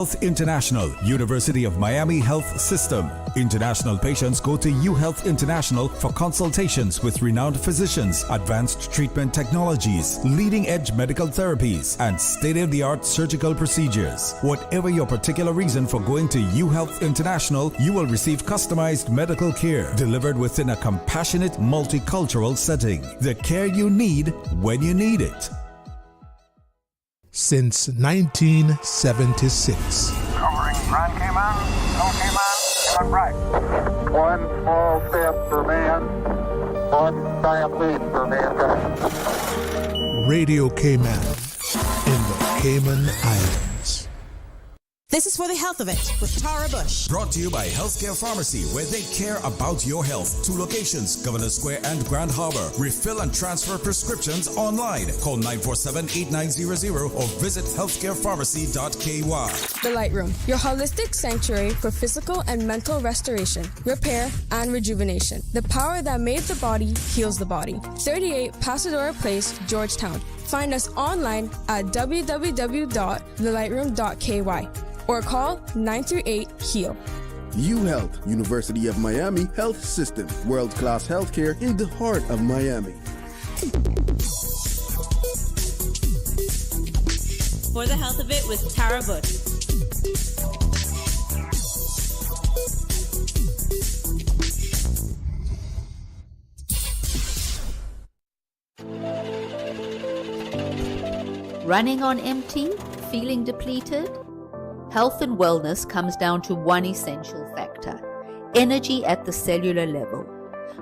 Health International, University of Miami Health System. International patients go to UHealth International for consultations with renowned physicians, advanced treatment technologies, leading-edge medical therapies, and state-of-the-art surgical procedures. Whatever your particular reason for going to UHealth International, you will receive customized medical care delivered within a compassionate, multicultural setting. The care you need when you need it. Since 1976. Covering Grand Cayman, no Cayman, and right. One small step for man, one giant leap for mankind. Radio Cayman in the Cayman Islands. This is For the Health of It with Tara Bush. Brought to you by Healthcare Pharmacy, where they care about your health. 2 locations, Governor Square and Grand Harbor. Refill and transfer prescriptions online. Call 947-8900 or visit healthcarepharmacy.ky. The Light Room, your holistic sanctuary for physical and mental restoration, repair, and rejuvenation. The power that made the body heals the body. 38 Pasadena Place, Georgetown. Find us online at www.thelightroom.ky or call 938-HEAL. UHealth, University of Miami Health System. World-class healthcare in the heart of Miami. For the Health of It with Tara Bush. Running on empty? Feeling depleted? Health and wellness comes down to one essential factor: energy at the cellular level.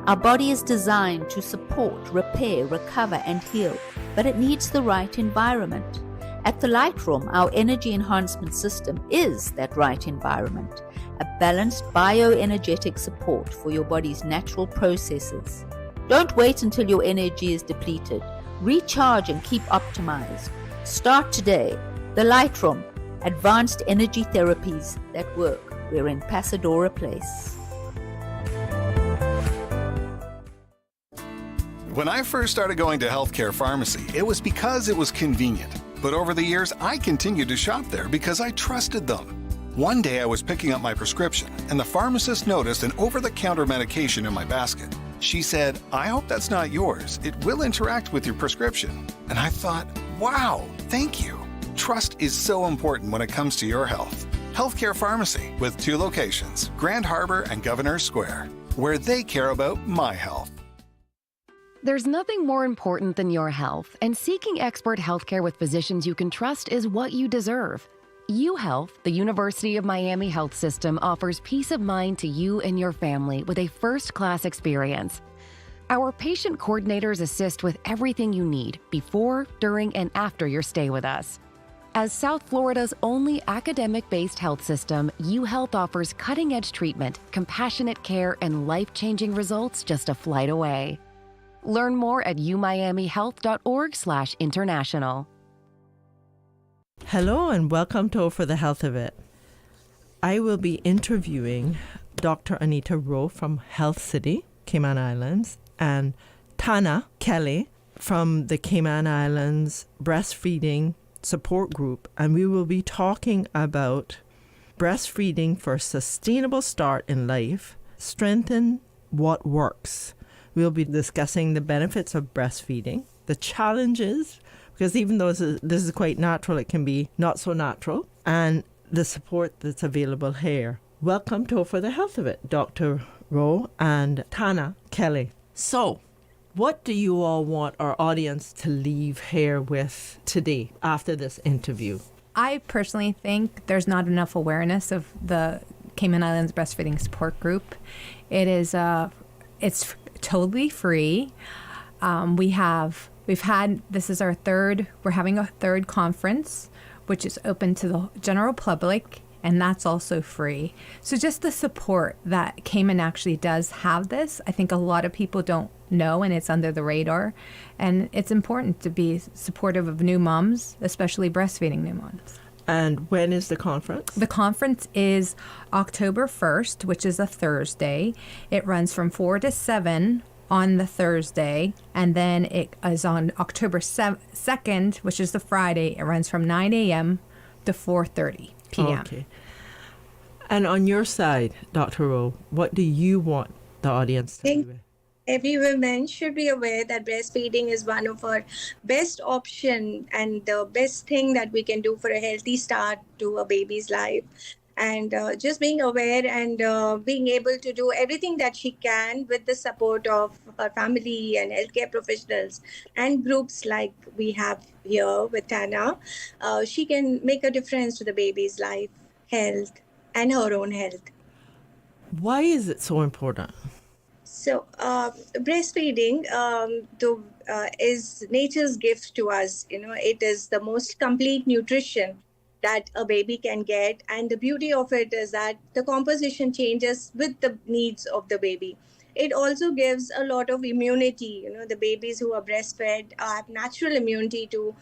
Our body is designed to support, repair, recover, and heal, but it needs the right environment. At the Lightroom, our energy enhancement system is that right environment, a balanced bioenergetic support for your body's natural processes. Don't wait until your energy is depleted. Recharge and keep optimized. Start today. The Lightroom, advanced energy therapies that work. We're in Pasadena Place. When I first started going to Healthcare Pharmacy, it was because it was convenient. But over the years, I continued to shop there because I trusted them. One day I was picking up my prescription, and the pharmacist noticed an over-the-counter medication in my basket. She said, "I hope that's not yours. It will interact with your prescription." And I thought, wow, thank you. Trust is so important when it comes to your health. Healthcare Pharmacy with 2 locations, Grand Harbor and Governor Square, where they care about my health. There's nothing more important than your health, and seeking expert healthcare with physicians you can trust is what you deserve. UHealth, the University of Miami Health System, offers peace of mind to you and your family with a first-class experience. Our patient coordinators assist with everything you need before, during, and after your stay with us. As South Florida's only academic-based health system, UHealth offers cutting-edge treatment, compassionate care, and life-changing results just a flight away. Learn more at umiamihealth.org/international. Hello and welcome to For the Health of It. I will be interviewing Dr. ANITA Rowe from Health City, Cayman Islands, and TANA Kelly from the Cayman Islands Breastfeeding Support Group, and we will be talking about breastfeeding for a sustainable start in life, strengthen what works. We'll be discussing the benefits of breastfeeding, the challenges, because even though this is quite natural, it can be not so natural, and the support that's available here. Welcome to For the Health of It, Dr. Rowe and TANA Kelly. So, what do you all want our audience to leave here with today after this interview? I personally think there's not enough awareness of the Cayman Islands Breastfeeding Support Group. It's totally free. We're having a 3rd conference, which is open to the general public, and that's also free. So just the support that Cayman actually does have this, I think a lot of people don't know, and it's under the radar. And it's important to be supportive of new moms, especially breastfeeding new moms. And when is the conference? The conference is October 1st, which is a Thursday. It runs from 4 to 7 on the Thursday, and then it is on October 2nd, which is the Friday. It runs from 9 a.m. to 4:30. p.m. Okay. And on your side, Dr. Rowe, what do you want the audience to think do? every woman should be aware that breastfeeding is one of our best option and the best thing that we can do for a healthy start to a baby's life. And just being aware and being able to do everything that she can with the support of her family and healthcare professionals and groups like we have here with TANA, she can make a difference to the baby's life, health, and her own health. Why is it so important? So, breastfeeding is nature's gift to us. You know, it is the most complete nutrition that a baby can get. And the beauty of it is that the composition changes with the needs of the baby. It also gives a lot of immunity. You know, the babies who are breastfed have natural immunity to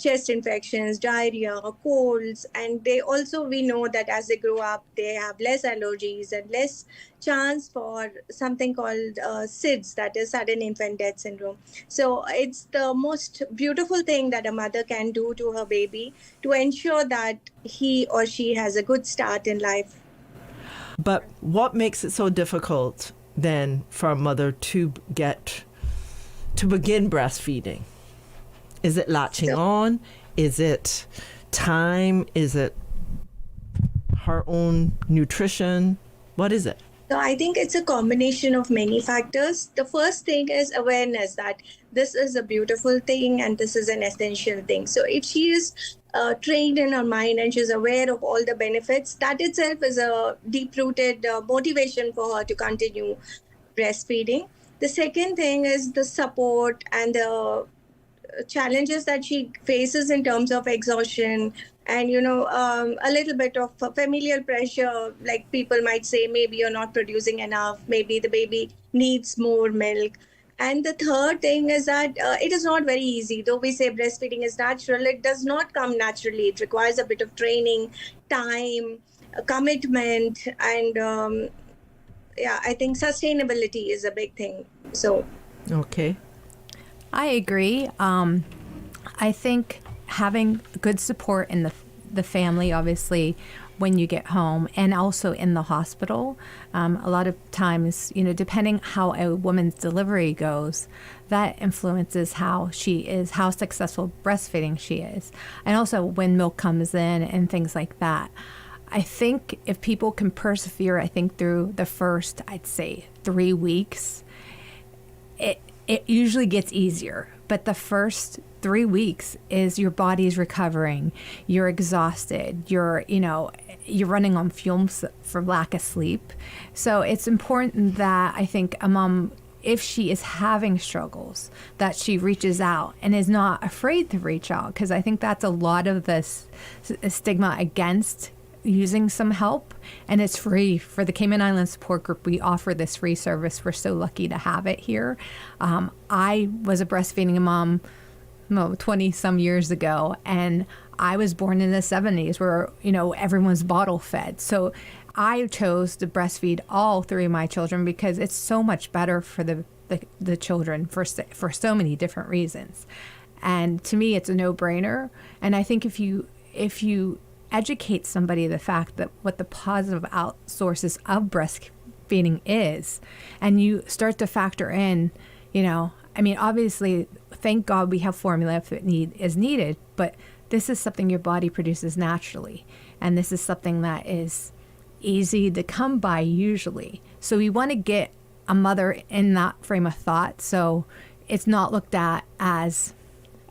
chest infections, diarrhea, colds, and they also, we know that as they grow up, they have less allergies and less chance for something called SIDS, that is sudden infant death syndrome. So it's the most beautiful thing that a mother can do to her baby to ensure that he or she has a good start in life. But what makes it so difficult then for a mother to begin breastfeeding? Is it latching on? Is it time? Is it her own nutrition? What is it? So I think it's a combination of many factors. The first thing is awareness that this is a beautiful thing and this is an essential thing. So if she is trained in her mind and she's aware of all the benefits, that itself is a deep-rooted motivation for her to continue breastfeeding. The second thing is the support and the challenges that she faces in terms of exhaustion and, you know, a little bit of familial pressure, like people might say, maybe you're not producing enough, maybe the baby needs more milk. And the third thing is that it is not very easy. Though we say breastfeeding is natural, it does not come naturally. It requires a bit of training, time, commitment, and I think sustainability is a big thing. So, okay. I agree. I think having good support in the family, obviously, when you get home, and also in the hospital. A lot of times, you know, depending how a woman's delivery goes, that influences how she is, how successful breastfeeding she is, and also when milk comes in and things like that. I think if people can persevere, I think through the first, I'd say 3 weeks, it usually gets easier. But the first 3 weeks is your body's recovering, you're exhausted, you're running on fumes for lack of sleep. So it's important that I think a mom, if she is having struggles, that she reaches out and is not afraid to reach out, because I think that's a lot of this stigma against using some help, and it's free. For the Cayman Islands Support Group, we offer this free service. We're so lucky to have it here. I was a breastfeeding mom 20 some years ago, and I was born in the 70s where, you know, everyone's bottle fed. So I chose to breastfeed all 3 of my children because it's so much better for the children for so many different reasons. And to me, it's a no-brainer. And I think if you educate somebody the fact that what the positive sources of breastfeeding is, and you start to factor in, you know, I mean, obviously, thank God we have formula if it is needed, but this is something your body produces naturally, and this is something that is easy to come by usually. So we want to get a mother in that frame of thought, so it's not looked at as,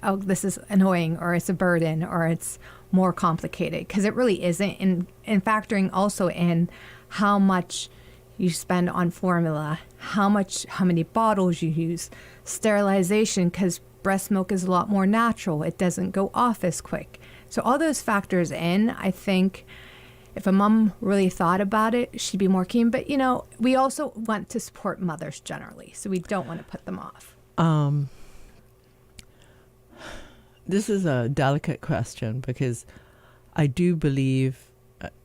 oh, this is annoying, or it's a burden, or it's more complicated, because it really isn't. And factoring also in how much you spend on formula, how many bottles you use, sterilization, because breast milk is a lot more natural. It doesn't go off as quick. So all those factors in, I think if a mom really thought about it, she'd be more keen. But, you know, we also want to support mothers generally, so we don't want to put them off. This is a delicate question because I do believe,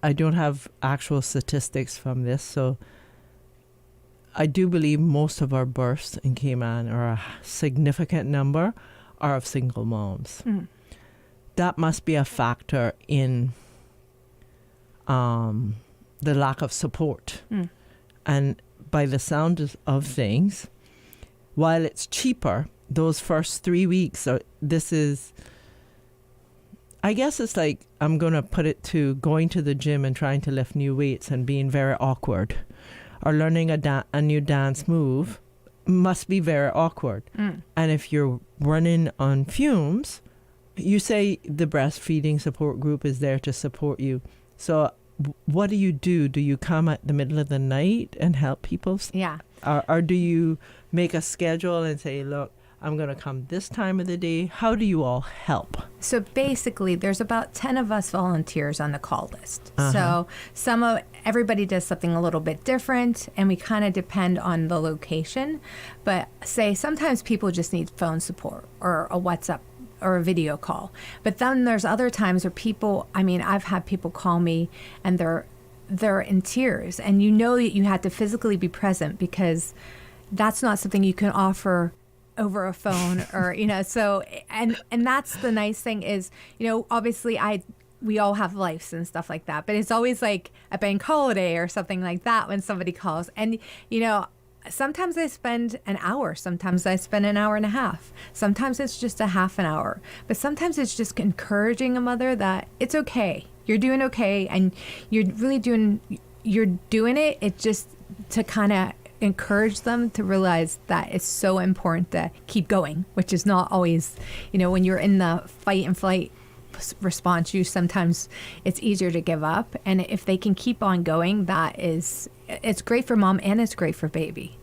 I don't have actual statistics from this, so I do believe most of our births in Cayman, or a significant number, are of single moms. Mm. That must be a factor in the lack of support. And by the sound of things, while it's cheaper, those first 3 weeks, I guess it's like, I'm going to put it to going to the gym and trying to lift new weights and being very awkward, or learning a new dance move must be very awkward. And if you're running on fumes, you say the breastfeeding support group is there to support you. So what do? Do you come at the middle of the night and help people? Yeah. Or do you make a schedule and say, look, I'm going to come this time of the day? How do you all help? So basically, there's about 10 of us volunteers on the call list. So everybody does something a little bit different, and we kind of depend on the location. But say sometimes people just need phone support or a WhatsApp or a video call. But then there's other times where I've had people call me and they're in tears, and you know that you had to physically be present, because that's not something you can offer over a phone or, so, and that's the nice thing is, obviously we all have lives and stuff like that, but it's always like a bank holiday or something like that when somebody calls. And, sometimes I spend an hour, sometimes I spend an hour and a half, sometimes it's just a half an hour, but sometimes it's just encouraging a mother that it's okay. You're doing okay. And you're doing it. It just to kind of encourage them to realize that it's so important to keep going, which is not always, when you're in the fight and flight response, sometimes it's easier to give up. And if they can keep on going, it's great for mom and it's great for baby.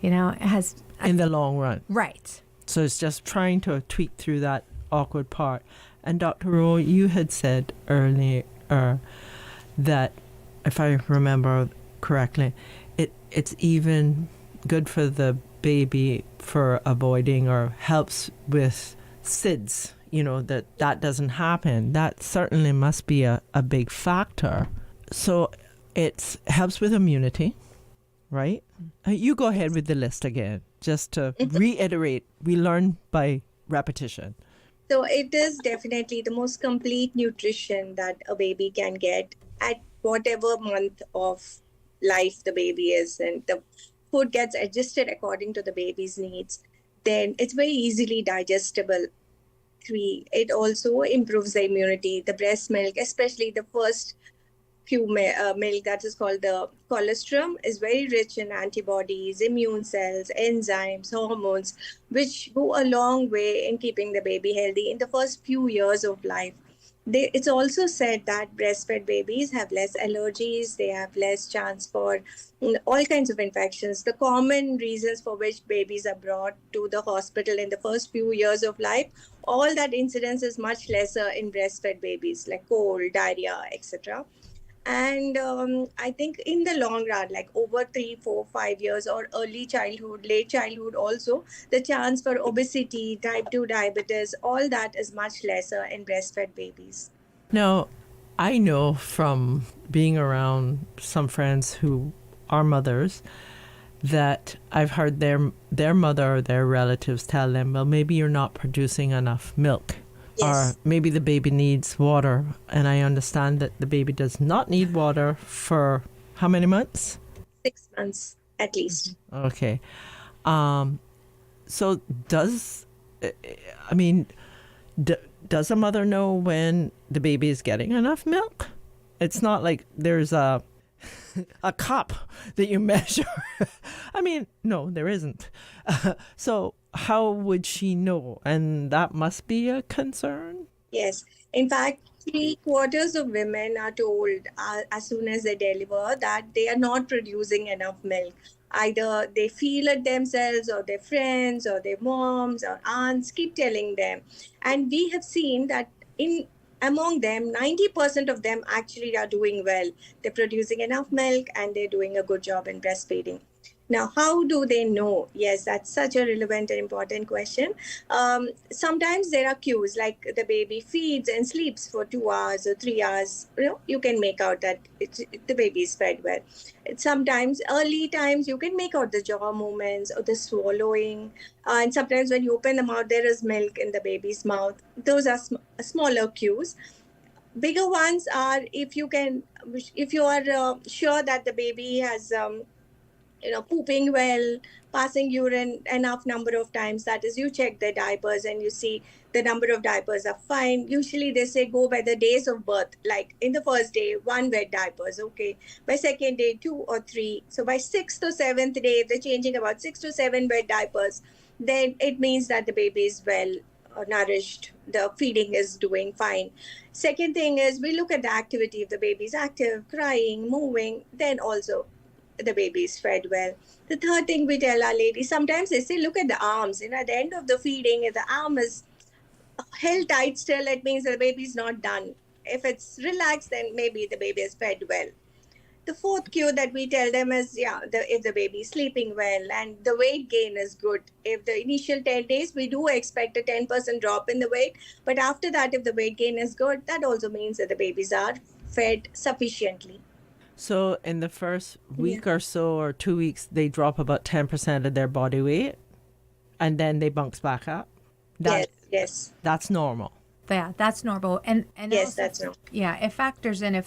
It has in the long run. Right. So it's just trying to tweak through that awkward part. And Dr. Rowe, you had said earlier that, if I remember correctly, it's even good for the baby for avoiding or helps with SIDS, that doesn't happen. That certainly must be a big factor. So it helps with immunity, right? You go ahead with the list again, just to reiterate, we learn by repetition. So it is definitely the most complete nutrition that a baby can get at whatever month of life the baby is, and the food gets adjusted according to the baby's needs. Then it's very easily digestible. 3, it also improves the immunity. The breast milk, especially the first few milk, that is called the colostrum, is very rich in antibodies, immune cells, enzymes, hormones, which go a long way in keeping the baby healthy in the first few years of life. It's also said that breastfed babies have less allergies, they have less chance for all kinds of infections. The common reasons for which babies are brought to the hospital in the first few years of life, all that incidence is much lesser in breastfed babies, like cold, diarrhea, etc. And I think in the long run, like over 3, 4, 5 years, or early childhood, late childhood also, the chance for obesity, type 2 diabetes, all that is much lesser in breastfed babies. Now, I know from being around some friends who are mothers that I've heard their mother or their relatives tell them, well, maybe you're not producing enough milk. Yes. Or maybe the baby needs water. And I understand that the baby does not need water for how many months? 6 months at least. Okay. So does a mother know when the baby is getting enough milk? It's not like there's a cup that you measure. No, there isn't. So how would she know? And that must be a concern. Yes. In fact, 3/4 of women are told as soon as they deliver that they are not producing enough milk. Either they feel it themselves, or their friends or their moms or aunts keep telling them. And we have seen that among them, 90% of them actually are doing well. They're producing enough milk and they're doing a good job in breastfeeding. Now, how do they know? Yes, that's such a relevant and important question. Sometimes there are cues, like the baby feeds and sleeps for 2 hours or 3 hours. You can make out that the baby is fed well. Sometimes, early times, you can make out the jaw movements or the swallowing. And sometimes when you open the mouth, there is milk in the baby's mouth. Those are smaller cues. Bigger ones are if you are sure that the baby has pooping well, passing urine enough number of times. That is, you check the diapers and you see the number of diapers are fine. Usually they say go by the days of birth. Like in the first day, 1 wet diapers, okay. By second day, 2 or 3. So by 6th or 7th day, if they're changing about 6 to 7 wet diapers, then it means that the baby is well nourished. The feeding is doing fine. Second thing is we look at the activity. If the baby is active, crying, moving, then also the baby is fed well. The third thing we tell our ladies, sometimes they say, look at the arms. At the end of the feeding, if the arm is held tight still, it means the baby is not done. If it's relaxed, then maybe the baby is fed well. The fourth cue that we tell them is, if the baby is sleeping well and the weight gain is good. If the initial 10 days, we do expect a 10% drop in the weight. But after that, if the weight gain is good, that also means that the babies are fed sufficiently. So in the first week or so or 2 weeks, they drop about 10% of their body weight and then they bounce back up? Yes. That's normal. Yeah, that's normal. And yes, also, that's normal. Yeah, it factors in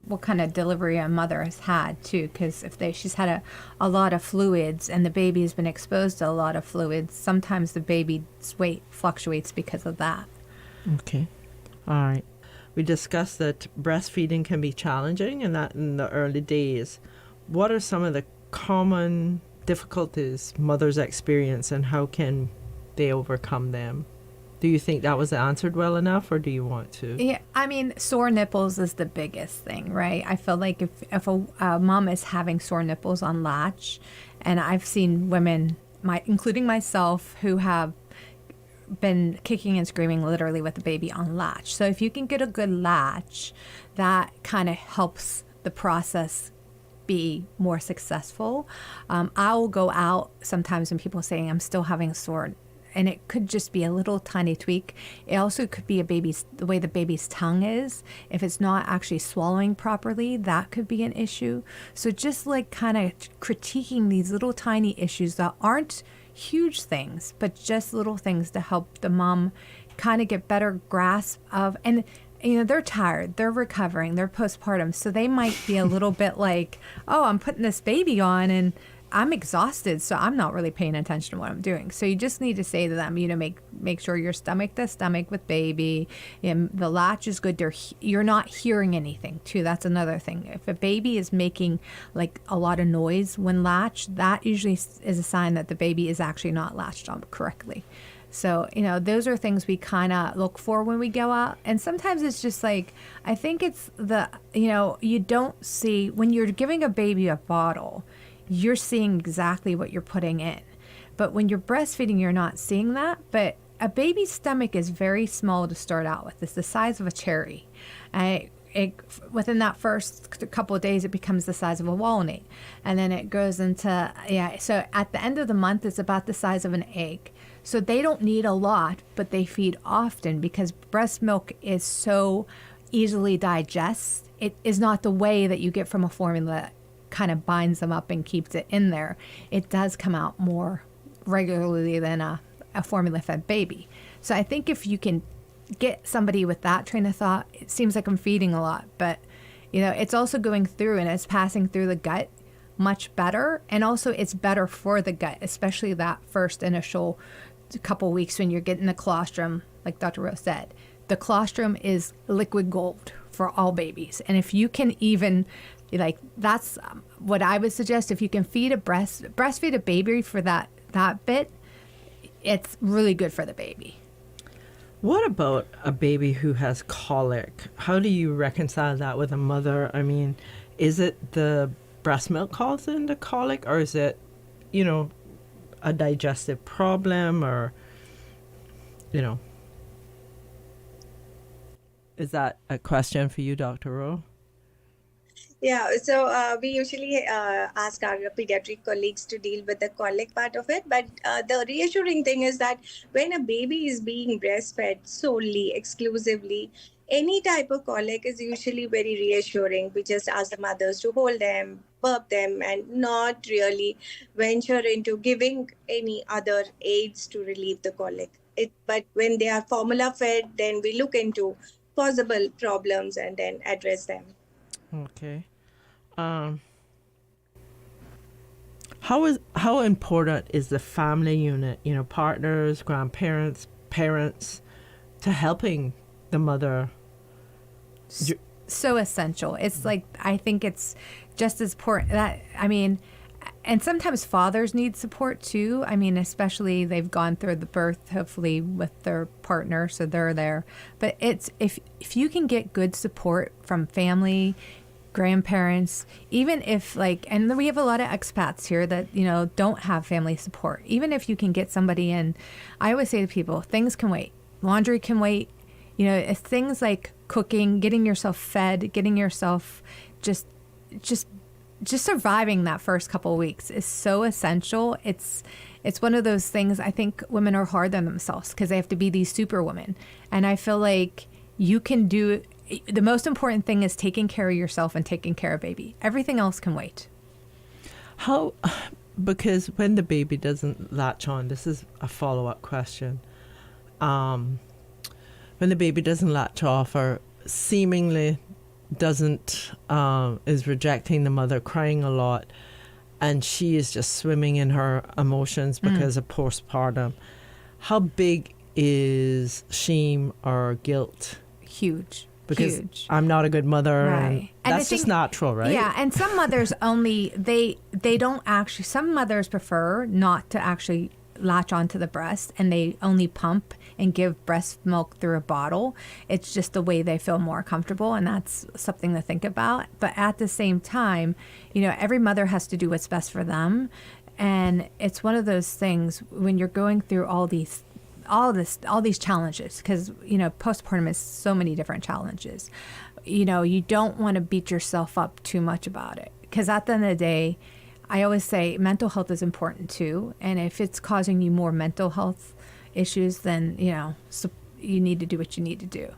what kind of delivery a mother has had too, because if she's had a lot of fluids and the baby has been exposed to a lot of fluids, sometimes the baby's weight fluctuates because of that. Okay. All right. We discussed that breastfeeding can be challenging and that in the early days. What are some of the common difficulties mothers experience and how can they overcome them? Do you think that was answered well enough or do you want to? Yeah, I mean, sore nipples is the biggest thing, right? I feel like if a mom is having sore nipples on latch, and I've seen women, including myself, who have been kicking and screaming literally with the baby on latch. So if you can get a good latch, that kind of helps the process be more successful. I'll go out sometimes when people are saying I'm still having a sore, and it could just be a little tiny tweak. It also could be the way the baby's tongue is. If it's not actually swallowing properly, that could be an issue. So just like kind of critiquing these little tiny issues that aren't huge things, but just little things to help the mom kind of get better grasp of, and they're tired, they're recovering, they're postpartum, so they might be a little bit like, oh, I'm putting this baby on and I'm exhausted, so I'm not really paying attention to what I'm doing. So you just need to say to them, make sure you're stomach to stomach with baby. The latch is good. You're not hearing anything too. That's another thing. If a baby is making like a lot of noise when latched, that usually is a sign that the baby is actually not latched on correctly. So, those are things we kind of look for when we go out. And sometimes it's just like, I think it's you don't see, when you're giving a baby a bottle, you're seeing exactly what you're putting in. But when you're breastfeeding, you're not seeing that. But a baby's stomach is very small to start out with. It's the size of a cherry. Within that first couple of days, it becomes the size of a walnut. And then it goes into, so at the end of the month, it's about the size of an egg. So they don't need a lot, but they feed often because breast milk is so easily digest. It is not the way that you get from a formula kind of binds them up and keeps it in there. It does come out more regularly than a formula-fed baby. So I think if you can get somebody with that train of thought, it seems like I'm feeding a lot, but it's also going through and it's passing through the gut much better, and also it's better for the gut, especially that first initial couple weeks when you're getting the colostrum, like Dr. Rose said. The colostrum is liquid gold for all babies, and if you can even that's what I would suggest. If you can breastfeed a baby for that bit, it's really good for the baby. What about a baby who has colic? How do you reconcile that with a mother? I mean, is it the breast milk causing the colic, or is it, a digestive problem, or, is that a question for you, Dr. Rowe? Yeah, so we usually ask our pediatric colleagues to deal with the colic part of it. But the reassuring thing is that when a baby is being breastfed solely, exclusively, any type of colic is usually very reassuring. We just ask the mothers to hold them, burp them, and not really venture into giving any other aids to relieve the colic. But when they are formula fed, then we look into possible problems and then address them. Okay. How important is the family unit, partners, grandparents, parents, to helping the mother? So essential. It's like, I think it's just as important and sometimes fathers need support too. Especially they've gone through the birth, hopefully with their partner, so they're there. But it's if you can get good support from family, grandparents, even if and we have a lot of expats here that don't have family support. Even if you can get somebody in, I always say to people, things can wait. Laundry can wait. If things like cooking, getting yourself fed, getting yourself just surviving that first couple of weeks is so essential. It's one of those things. I think women are hard on themselves because they have to be these superwomen, and I feel like you can do. The most important thing is taking care of yourself and taking care of baby. Everything else can wait. Because when the baby doesn't latch on, this is a follow-up question. When the baby doesn't latch off or seemingly is rejecting the mother, crying a lot, and she is just swimming in her emotions because of postpartum, how big is shame or guilt? Huge. Because huge. I'm not a good mother, right. and that's just natural, right? Yeah, and some mothers they don't actually, some mothers prefer not to actually latch onto the breast, and they only pump and give breast milk through a bottle. It's just the way they feel more comfortable, and that's something to think about. But at the same time, every mother has to do what's best for them, and it's one of those things when you're going through all these challenges, because postpartum is so many different challenges. You don't want to beat yourself up too much about it, because at the end of the day, I always say mental health is important too, and if it's causing you more mental health issues, then so you need to do what you need to do.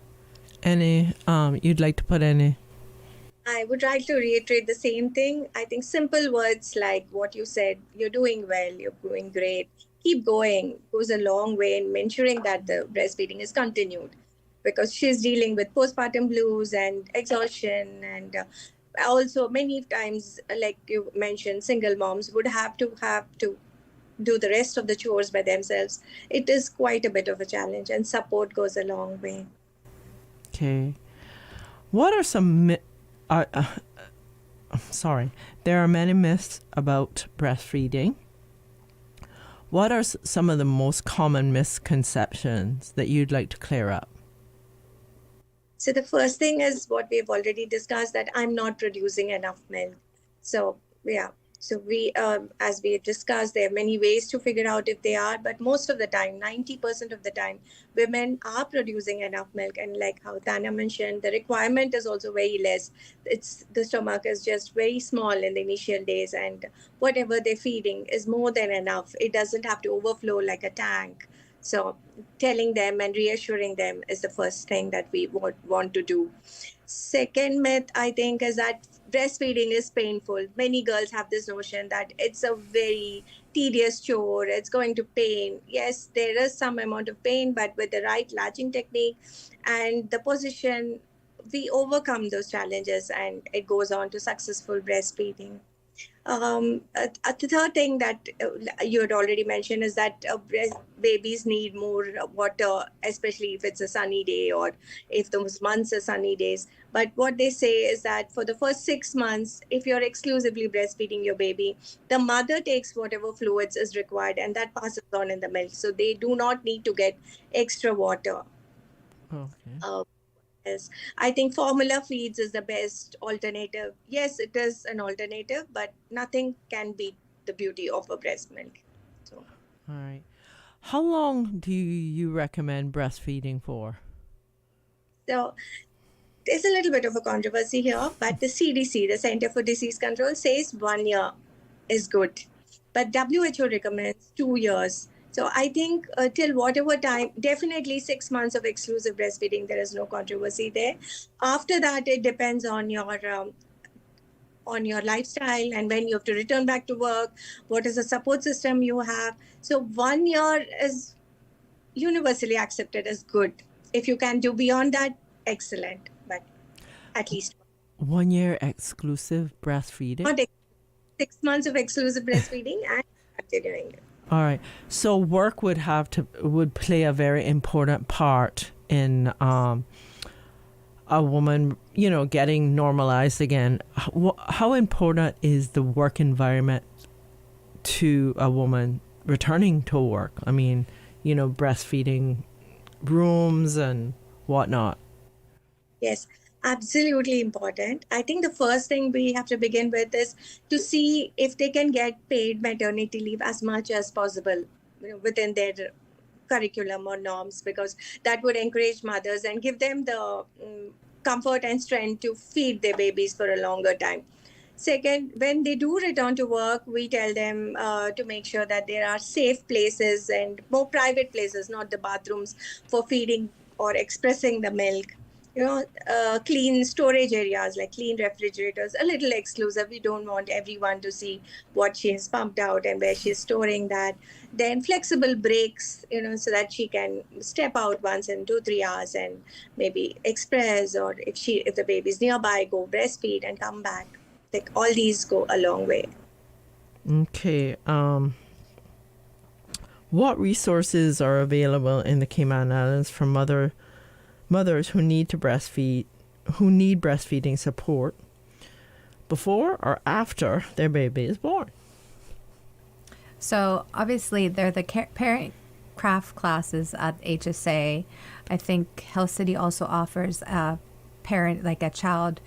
Any you'd like to put any? I would like to reiterate the same thing. I think simple words like what you said, you're doing well, you're doing great, keep going, goes a long way in ensuring that the breastfeeding is continued, because she's dealing with postpartum blues and exhaustion, and also many times, like you mentioned, single moms would have to do the rest of the chores by themselves. It is quite a bit of a challenge, and support goes a long way. Okay. What are some there are many myths about breastfeeding. What are some of the most common misconceptions that you'd like to clear up? So the first thing is what we've already discussed, that I'm not producing enough milk. So yeah, so we, as we discussed, there are many ways to figure out if they are, but most of the time, 90% of the time, women are producing enough milk. And like how TANA mentioned, the requirement is also very less. The stomach is just very small in the initial days, and whatever they're feeding is more than enough. It doesn't have to overflow like a tank. So telling them and reassuring them is the first thing that we want to do. Second myth, I think, is that breastfeeding is painful. Many girls have this notion that it's a very tedious chore, it's going to pain. Yes, there is some amount of pain, but with the right latching technique and the position, we overcome those challenges and it goes on to successful breastfeeding. The third thing that you had already mentioned is that babies need more water, especially if it's a sunny day or if those months are sunny days. But what they say is that for the first 6 months, if you're exclusively breastfeeding your baby, the mother takes whatever fluids is required and that passes on in the milk. So they do not need to get extra water. Okay. Yes, I think formula feeds is the best alternative. Yes, it is an alternative, but nothing can beat the beauty of a breast milk. So, all right. How long do you recommend breastfeeding for? So there's a little bit of a controversy here, but the CDC, the Center for Disease Control, says 1 year is good, but WHO recommends 2 years. So I think till whatever time, definitely 6 months of exclusive breastfeeding, there is no controversy there. After that, it depends on your lifestyle and when you have to return back to work, what is the support system you have. So 1 year is universally accepted as good. If you can do beyond that, excellent, but at least 1 year exclusive breastfeeding. not 6 months of exclusive breastfeeding and continuing it. All right. So work would play a very important part in a woman, getting normalized again. How important is the work environment to a woman returning to work? I mean, breastfeeding rooms and whatnot. Yes, absolutely important. I think the first thing we have to begin with is to see if they can get paid maternity leave as much as possible within their curriculum or norms, because that would encourage mothers and give them the comfort and strength to feed their babies for a longer time. Second, when they do return to work, we tell them to make sure that there are safe places and more private places, not the bathrooms, for feeding or expressing the milk. Clean storage areas like clean refrigerators, a little exclusive. We don't want everyone to see what she has pumped out and where she's storing that. Then flexible breaks, so that she can step out once in 2-3 hours and maybe express, or if the baby's nearby, go breastfeed and come back. Like all these go a long way. Okay. What resources are available in the Cayman Islands for mothers who need breastfeeding support before or after their baby is born? So obviously there are the parent craft classes at HSA. I think Health City also offers a parent, like a child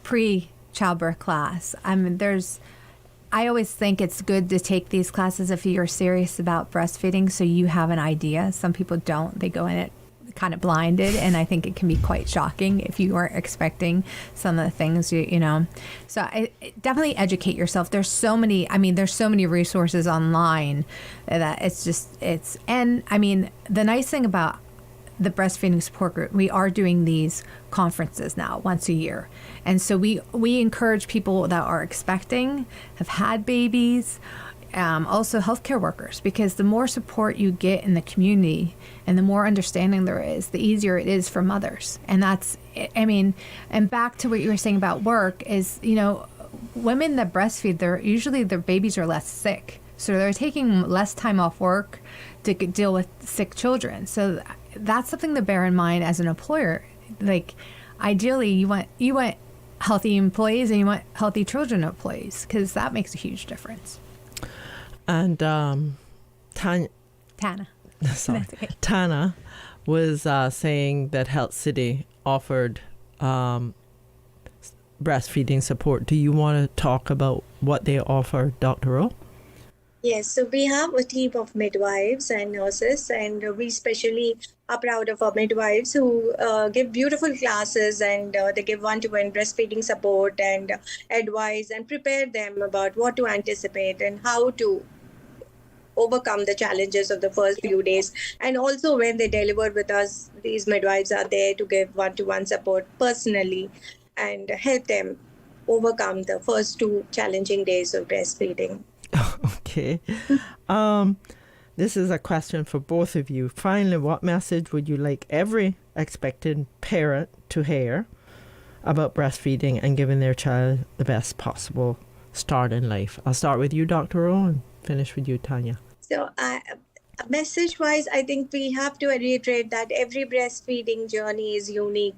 pre-childbirth class. I always think it's good to take these classes if you're serious about breastfeeding, so you have an idea. Some people don't. They go in it kind of blinded, and I think it can be quite shocking if you weren't expecting some of the things so definitely educate yourself. There's so many resources online that the nice thing about the breastfeeding support group, we are doing these conferences now once a year, and so we encourage people that are expecting, have had babies, also healthcare workers, because the more support you get in the community and the more understanding there is, the easier it is for mothers. And and back to what you were saying about work is, women that breastfeed, usually their babies are less sick. So they're taking less time off work to deal with sick children. So that's something to bear in mind as an employer. Like, ideally, you want healthy employees and you want healthy children employees, because that makes a huge difference. And TANA. Sorry, TANA was saying that Health City offered breastfeeding support. Do you want to talk about what they offer, Dr. O? Yes, so we have a team of midwives and nurses, and we especially are proud of our midwives who give beautiful classes, and they give one-to-one breastfeeding support and advice and prepare them about what to anticipate and how to overcome the challenges of the first few days. And also when they deliver with us, these midwives are there to give one-to-one support personally and help them overcome the first 2 challenging days of breastfeeding. Okay. This is a question for both of you. Finally, what message would you like every expectant parent to hear about breastfeeding and giving their child the best possible start in life? I'll start with you, Dr. O, and finish with you, Tanya. So message-wise, I think we have to reiterate that every breastfeeding journey is unique.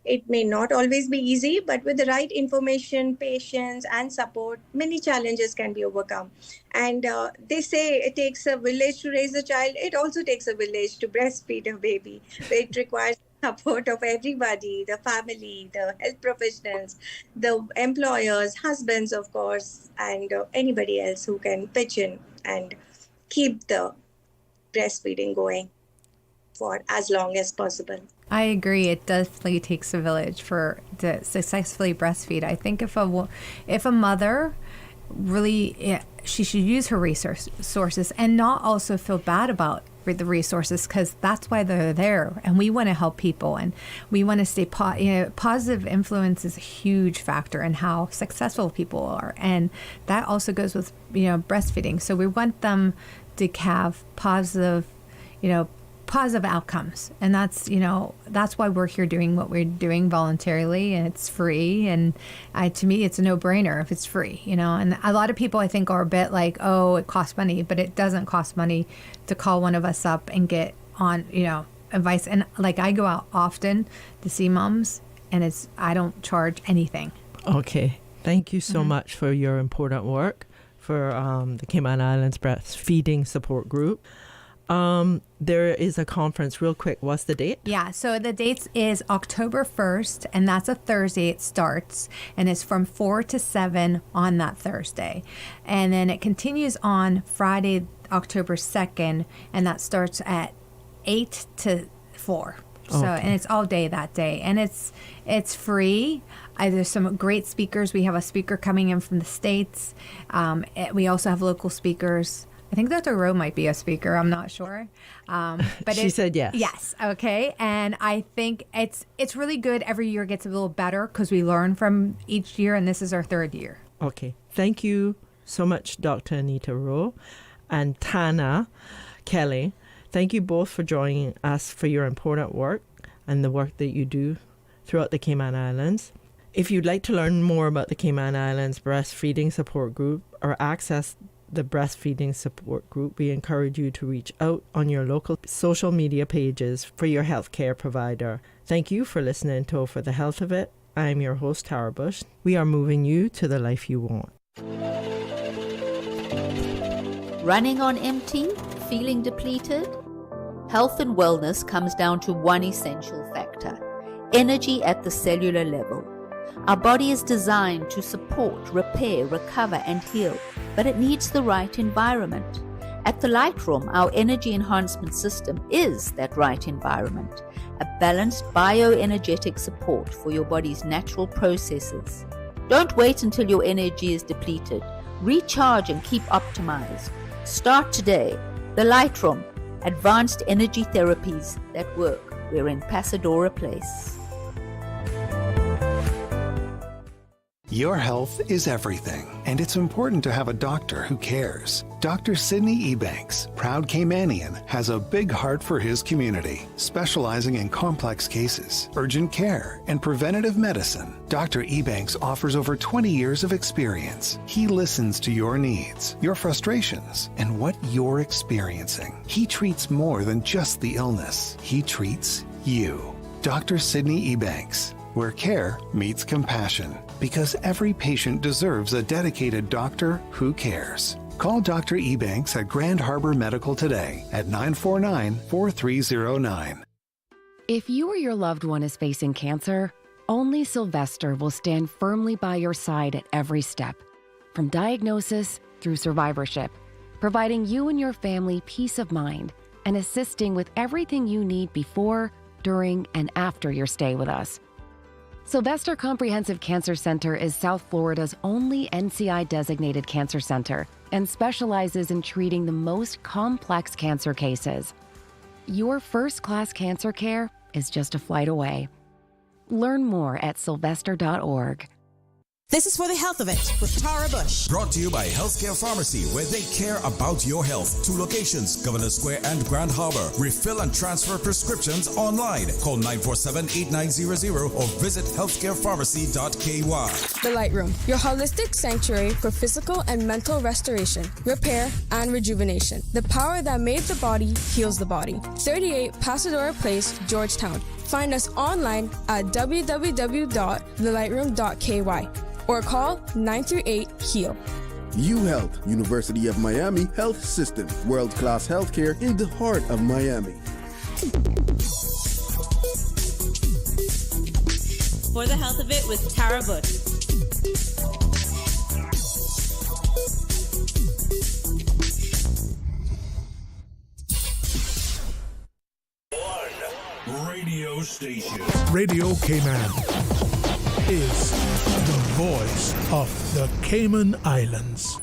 It may not always be easy, but with the right information, patience, and support, many challenges can be overcome. And they say it takes a village to raise a child. It also takes a village to breastfeed a baby. It requires support of everybody, the family, the health professionals, the employers, husbands, of course, and anybody else who can pitch in and keep the breastfeeding going for as long as possible. I agree. It definitely takes a village to successfully breastfeed. I think if a mother really, she should use her resources and not also feel bad about the resources, because that's why they're there, and we want to help people, and we want to stay positive influence is a huge factor in how successful people are, and that also goes with breastfeeding. So we want them to have positive positive outcomes. And that's, that's why we're here doing what we're doing voluntarily, and it's free. And to me, it's a no-brainer if it's free, And a lot of people, I think, are a bit like, oh, it costs money, but it doesn't cost money to call one of us up and get on, advice. And like, I go out often to see moms, and I don't charge anything. Okay. Thank you so much for your important work for the Cayman Islands Breastfeeding Support Group. There is a conference, real quick. What's the date? Yeah, so the date is October 1st, and that's a Thursday it starts, and it's from 4 to 7 on that Thursday. And then it continues on Friday, October 2nd, and that starts at 8 to 4. So, okay. And it's all day that day, and it's free. There's some great speakers. We have a speaker coming in from the States. We also have local speakers. I think Dr. Rowe might be a speaker. I'm not sure. But she said yes. Yes. Okay. And I think it's really good. Every year gets a little better because we learn from each year, and this is our 3rd year. Okay. Thank you so much, Dr. Anita Rowe and TANA Kelly. Thank you both for joining us for your important work and the work that you do throughout the Cayman Islands. If you'd like to learn more about the Cayman Islands Breastfeeding Support Group or access the Breastfeeding Support Group, we encourage you to reach out on your local social media pages for your healthcare provider. Thank you for listening to For the Health of It. I'm your host, Tara Bush. We are moving you to the life you want. Running on empty? Feeling depleted? Health and wellness comes down to one essential factor: energy at the cellular level. Our body is designed to support, repair, recover, and heal, but it needs the right environment. At the Lightroom, our energy enhancement system is that right environment, a balanced bioenergetic support for your body's natural processes. Don't wait until your energy is depleted. Recharge and keep optimized. Start today. The Lightroom, advanced energy therapies that work. We're in Pasadena Place. Your health is everything, and it's important to have a doctor who cares. Dr. Sidney Ebanks, proud Caymanian, has a big heart for his community, specializing in complex cases, urgent care, and preventative medicine. Dr. Ebanks offers over 20 years of experience. He listens to your needs, your frustrations, and what you're experiencing. He treats more than just the illness. He treats you. Dr. Sidney Ebanks, where care meets compassion, because every patient deserves a dedicated doctor who cares. Call Dr. Ebanks at Grand Harbor Medical today at 949-4309. If you or your loved one is facing cancer, only Sylvester will stand firmly by your side at every step, from diagnosis through survivorship, providing you and your family peace of mind and assisting with everything you need before, during, and after your stay with us. Sylvester Comprehensive Cancer Center is South Florida's only NCI-designated cancer center and specializes in treating the most complex cancer cases. Your first-class cancer care is just a flight away. Learn more at sylvester.org. This is For the Health of It with Tara Bush. Brought to you by Healthcare Pharmacy, where they care about your health. 2 locations, Governor Square and Grand Harbor. Refill and transfer prescriptions online. Call 947-8900 or visit healthcarepharmacy.ky. The Lightroom, your holistic sanctuary for physical and mental restoration, repair, and rejuvenation. The power that made the body heals the body. 38 Pasadena Place, Georgetown. Find us online at www.thelightroom.ky or call 938-HEAL. UHealth, University of Miami Health System, world-class healthcare in the heart of Miami. For the Health of It with Tara Bush. Radio station. Radio Cayman is the voice of the Cayman Islands.